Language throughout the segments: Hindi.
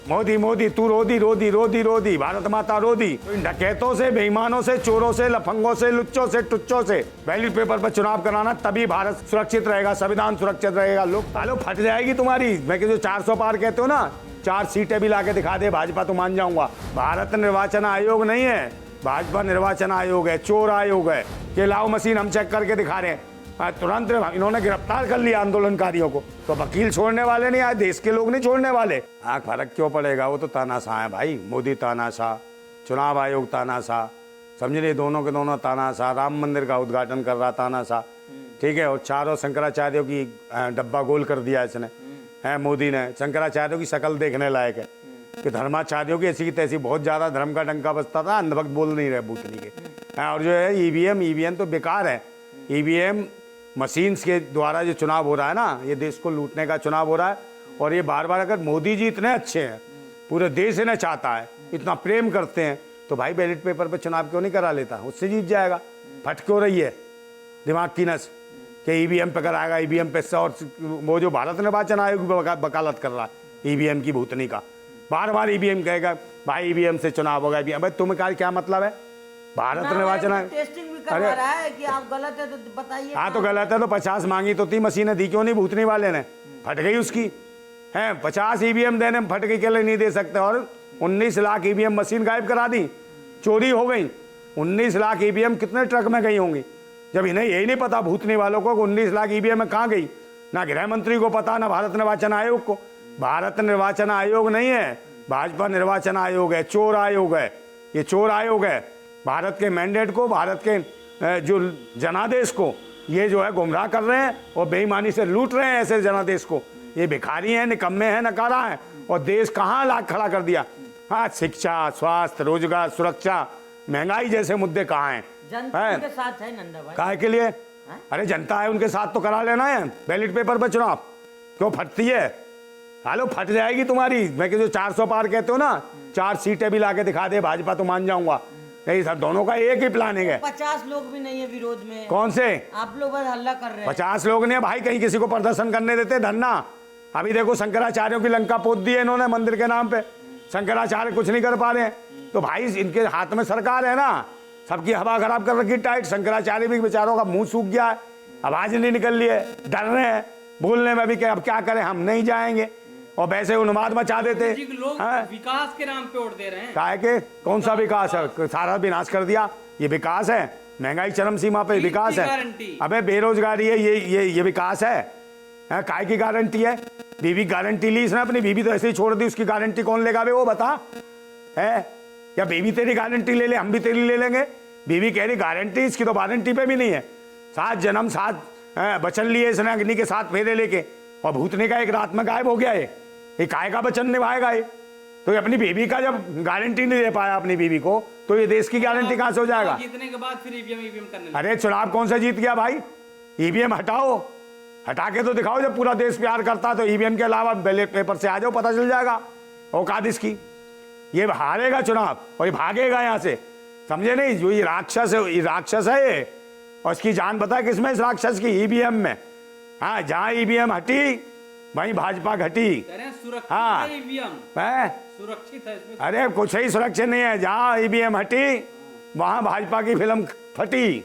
मोदी मोदी तू रोदी रोदी रोदी रोदी, भारत माता रोदी। डकैतों से, बेईमानों से, चोरों से, लफंगों से, लुच्चों से, टुच्चों से बैलेट पेपर पर चुनाव कराना, तभी भारत सुरक्षित रहेगा, संविधान सुरक्षित रहेगा। लोग तालो फट जाएगी तुम्हारी। मैं जो 400 पार कहते हो ना, 4 सीटें भी लाके दिखा दे भाजपा तो मान जाऊंगा। भारत निर्वाचन आयोग नहीं है, भाजपा निर्वाचन आयोग है, चोर आयोग है। कि लाओ मशीन हम चेक करके दिखा रहे हैं। तुरंत इन्होंने गिरफ्तार कर लिया आंदोलनकारियों को। तो वकील छोड़ने वाले नहीं आए, देश के लोग नहीं छोड़ने वाले। आंख फर्क क्यों पड़ेगा, वो तो तानाशाह है भाई। मोदी तानाशाह, चुनाव आयोग तानाशाह, समझ रहे, दोनों के दोनों तानाशाह। राम मंदिर का उद्घाटन कर रहा तानाशाह, ठीक है। और चारों शंकराचार्यों की डब्बा गोल कर दिया इसने, है मोदी ने। शंकराचार्यों की शक्ल देखने लायक है कि धर्माचार्यों की ऐसी की तैसी बहुत ज़्यादा धर्म का डंका बजता था, अंधभक्त बोल नहीं रहे भूतनी के। और जो है ईवीएम तो बेकार है। ईवीएम मशीन्स के द्वारा जो चुनाव हो रहा है ना, ये देश को लूटने का चुनाव हो रहा है। और ये बार बार, अगर मोदी जी इतने अच्छे हैं, पूरे देश इन्हें चाहता है, इतना प्रेम करते हैं, तो भाई बैलेट पेपर पे चुनाव क्यों नहीं करा लेता, उससे जीत जाएगा। फट क्यों रही है दिमाग की नस कि ईवीएम पे कराएगा, ईवीएम पे। और वो जो भारत निर्वाचन आयोग वकालत कर रहा है ईवीएम की भूतनी का, बार बार ईवीएम कहेगा भाई ईवीएम से चुनाव होगा। भाई तुम्हें क्या मतलब है, भारत निर्वाचन आयोग टेस्टिंग भी करवा रहा है कि आप गलत है तो बताइए। हाँ तो गलत है तो 50 मांगी तो 3 मशीनें दी क्यों नहीं भूतनी वाले ने, फट गई उसकी है। 50 ईवीएम देने में फट गई, के लिए नहीं दे सकते। और 19 लाख ईवीएम मशीन गायब करा दी, चोरी हो गई। 19 लाख ईवीएम कितने ट्रक में गई होंगी, जब इन्हें यही नहीं पता भूतनी वालों को 19 लाख ईवीएम में कहाँ गई। ना गृह मंत्री को पता, ना भारत निर्वाचन आयोग को। भारत निर्वाचन आयोग नहीं है, भाजपा निर्वाचन आयोग है, चोर आयोग है। ये चोर आयोग है, भारत के मैंडेट को, भारत के जो जनादेश को ये जो है गुमराह कर रहे हैं और बेईमानी से लूट रहे हैं ऐसे जनादेश को। ये भिखारी हैं, निकम्मे हैं, नकारा हैं। और देश कहाँ लाख खड़ा कर दिया। हाँ, शिक्षा, स्वास्थ्य, रोजगार, सुरक्षा, महंगाई जैसे मुद्दे कहाँ हैं। जनता के साथ है नंदा भाई, काहे के लिए? अरे जनता है, उनके साथ तो करा लेना है बैलेट पेपर पर चुनाव। क्यों फटती है, हालो फट जाएगी तुम्हारी। मैं जो 400 पार कहते हो ना, 4 सीटें भी लाके दिखा दे भाजपा तो मान जाऊंगा। नहीं सर, दोनों का एक ही प्लानिंग है। 50 लोग भी नहीं है विरोध में। कौन से? आप लोग बस हल्ला कर रहे हैं। 50 लोग नहीं भाई, कहीं किसी को प्रदर्शन करने देते धरना। अभी देखो शंकराचार्यों की लंका पोत दी है इन्होंने मंदिर के नाम पे। शंकराचार्य कुछ नहीं कर पा रहे हैं, तो भाई इनके हाथ में सरकार है ना, सबकी हवा खराब कर रखी टाइट। शंकराचार्य भी बेचारों का मुंह सूख गया है, आवाज नहीं निकल रही है, डर रहे हैं बोलने में भी कि अब क्या करें, हम नहीं जाएंगे। और वैसे उन्माद मचा देते। लोग विकास के नाम पे वोट दे रहे हैं। काहे के? कौन सा विकास है? सारा विनाश कर दिया। ये विकास है? महंगाई चरम सीमा पे विकास है? अबे बेरोजगारी है, ये विकास है? काय की गारंटी है? बीवी गारंटी ली इसने अपनी, बीवी तो ऐसे ही छोड़ दी, उसकी गारंटी कौन लेगा बे, वो बता है? या बीवी तेरी गारंटी ले ले, हम भी तेरी ले लेंगे। बीवी कह रही गारंटी, इसकी तो वारंटी पे भी नहीं है। 7 जन्म 7 वचन लिए इसने अग्नि के 7 फेरे लेके, और भूतने का एक रात में गायब हो गया। ये काय का वचन निभाएगा ये? तो ये अपनी बीवी का जब गारंटी नहीं दे पाया अपनी बीवी को, तो ये देश की गारंटी कहां से हो जाएगा? जीतने के बाद फिर ईवीएम करने। अरे चुनाव कौन सा जीत गया भाई? ईवीएम हटाओ, हटा के तो दिखाओ। जब पूरा देश प्यार करता तो ईवीएम के अलावा बैलेट पेपर से आ जाओ, पता चल जाएगा औकात इसकी। ये हारेगा चुनाव और ये भागेगा यहाँ से, समझे नहीं? जो ये राक्षस है, ये राक्षस है ये, और इसकी जान पता है किसमें? इस राक्षस की, ईवीएम में। हाँ, जहाँ ईवीएम हटी वहीं भाजपा घटी। हाँ, सुरक्षित है इसमें। अरे कुछ ही सुरक्षित नहीं है। जहाँ ईवीएम हटी वहाँ भाजपा की फिल्म फटी,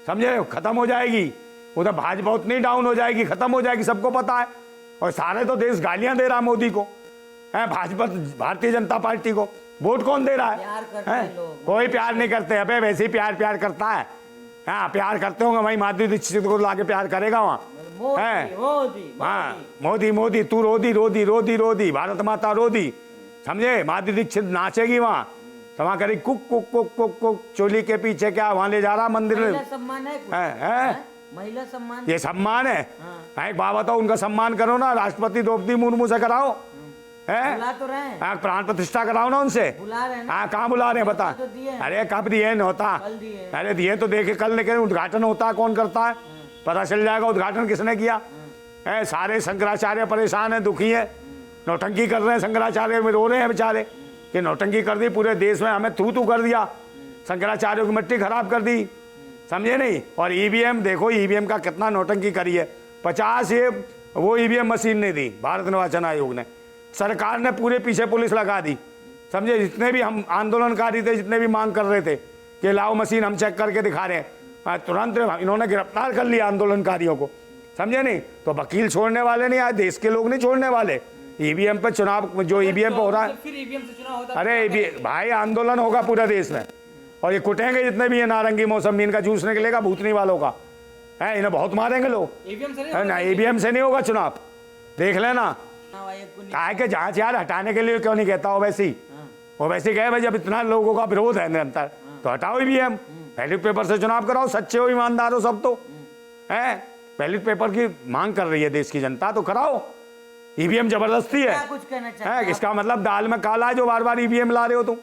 समझे? खत्म हो जाएगी उधर, भाजपा उतनी डाउन हो जाएगी, खत्म हो जाएगी, सबको पता है। और सारे तो देश गालियां दे रहा मोदी को, है भाजपा, भारतीय जनता पार्टी को। वोट कौन दे रहा है? कोई प्यार नहीं करते। अबे वैसे ही प्यार करता है। हाँ, प्यार करते होंगे, वही माधुरी दीक्षित को लाके प्यार करेगा वहाँ। हाँ, मोदी मोदी तू रोदी रोदी रोदी रोदी, भारत माता रोदी, समझे? माधुरी दीक्षित नाचेगी वहाँ, क्षमा करी कुक कुक कुक कुक कुक, चोली के पीछे क्या वहाँ ले जा रहा मंदिर में? सम्मान है, महिला सम्मान, ये सम्मान है? एक बात बताओ, उनका सम्मान करो ना, राष्ट्रपति द्रौपदी मुर्मू से कराओ, है? बुला तो रहे हैं, प्राण प्रतिष्ठा कराओ ना उनसे। बुला रहे हैं। हाँ, कहाँ बुला रहे हैं बता? तो अरे कब दिए नहीं होता? अरे दिए तो देखे, कल लेकिन उद्घाटन होता है, कौन करता है पता चल जाएगा उद्घाटन किसने किया है। सारे शंकराचार्य परेशान है, दुखी है, नौटंकी कर रहे हैं। शंकराचार्य में रो रहे हैं बेचारे कि नौटंकी कर दी पूरे देश में, हमें थू कर दिया, शंकराचार्यों की मिट्टी खराब कर दी, समझे नहीं? और ईवीएम देखो, ईवीएम का कितना नौटंकी करी है। 50 ये वो ईवीएम मशीन ने दी भारत निर्वाचन आयोग ने, सरकार ने पूरे पीछे पुलिस लगा दी, समझे। जितने भी हम आंदोलनकारी थे, जितने भी मांग कर रहे थे कि लाओ मशीन हम चेक करके दिखा रहे हैं, तुरंत इन्होंने गिरफ्तार कर लिया आंदोलनकारियों को, समझे नहीं। तो वकील छोड़ने वाले नहीं, आज देश के लोग नहीं छोड़ने वाले। ईवीएम पे चुनाव, जो ईवीएम पे हो रहा है, फिर ईवीएम से चुनाव होता है। अरे भाई आंदोलन होगा पूरे देश में, और ये कुटेंगे जितने भी ये नारंगी मौसमी, इनका जूस निकलेगा भूतनी वालों का, है, इन्हें बहुत मारेंगे लोग। ईवीएम से है ना, ईवीएम से नहीं होगा चुनाव, देख लेना। चुनाव आयोग को नहीं- काहे के जांच यार हटाने के लिए क्यों नहीं कहता ओवैसी? ओवैसी कहे भाई जब इतना लोगों का विरोध है निरंतर, तो हटाओ ईवीएम, बैलेट पेपर से चुनाव कराओ, सच्चे हो ईमानदार हो सब, तो है बैलेट पेपर की मांग कर रही है देश की जनता, तो कराओ। ईवीएम जबरदस्ती है, क्या कुछ कहना चाहते हैं इसका मतलब दाल में काला है जो बार बार ईवीएम ला रहे हो तुम,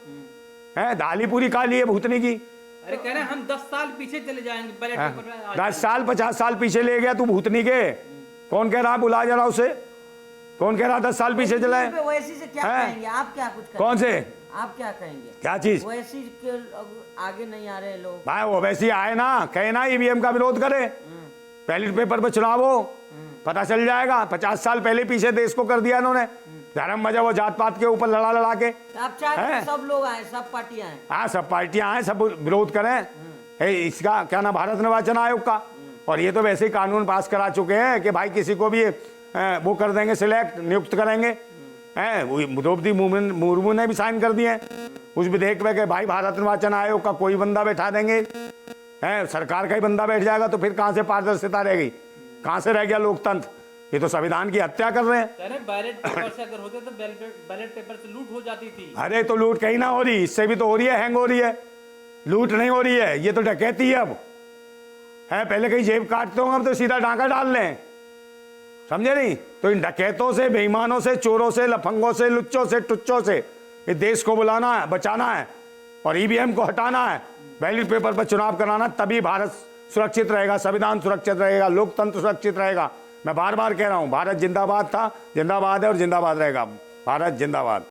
है, दाल ही पूरी काली है भूतनी की। अरे कह रहे हैं हम 10 साल पीछे चले जाएंगे बैलेट पेपर में आज। 10 साल 50 साल पीछे ले गया तू भूतनी के, कौन कह रहा? बुला जरा उसे, कौन कह रहा 10 साल पीछे चला है? ओवैसी से क्या हैं? कहेंगे आप? क्या कुछ कहेंगे? कौन से? आप क्या कहेंगे? क्या चीज? ओवैसी के आगे नहीं आ रहे लोग। भाई ओवैसी आए ना, कहे ना ईवीएम का विरोध करे, बैलेट पेपर पे चुनाव हो, पता चल जाएगा। 50 साल पहले पीछे देश को कर दिया इन्होंने, धर्म मजहब और जात पात के ऊपर लड़ा लड़ा के। आप चाहते हैं हैं? सब लोग आए, सब पार्टियां आए। हाँ, सब पार्टियां आए, सब विरोध करें। इसका क्या ना, भारत निर्वाचन आयोग का, और ये तो वैसे ही कानून पास करा चुके हैं कि भाई किसी को भी वो कर देंगे, सिलेक्ट नियुक्त करेंगे, हैं। द्रौपदी मुर्मू ने भी साइन कर दिए उस विधेयक पे कि भाई भारत निर्वाचन आयोग का कोई बंदा बैठा देंगे, है, सरकार का ही बंदा बैठ जाएगा, तो फिर कहाँ से पारदर्शिता रहेगी, कहाँ से रह गया लोकतंत्र? ये तो संविधान की हत्या कर रहे हैं। कह रहे हैं बैलेट पेपर से अगर होते तो बैलेट पेपर से लूट हो जाती थी। अरे तो लूट कहीं ना हो रही, इससे भी तो हो रही है, हैंग हो रही है, लूट नहीं हो रही है, ये तो डकैती है अब, है। पहले कहीं जेब काटते होंगे, अब तो सीधा डांका डाल लें, समझे नहीं। तो इन डकैतों से, बेईमानों से, चोरों से, लफंगों से, लुच्चों से, टुच्चों से ये देश को बुलाना है, बचाना है, और ईवीएम को हटाना है, बैलेट पेपर पर चुनाव कराना, तभी भारत सुरक्षित रहेगा, संविधान सुरक्षित रहेगा, लोकतंत्र सुरक्षित रहेगा। मैं बार बार कह रहा हूं, भारत जिंदाबाद था, जिंदाबाद है और जिंदाबाद रहेगा। भारत जिंदाबाद।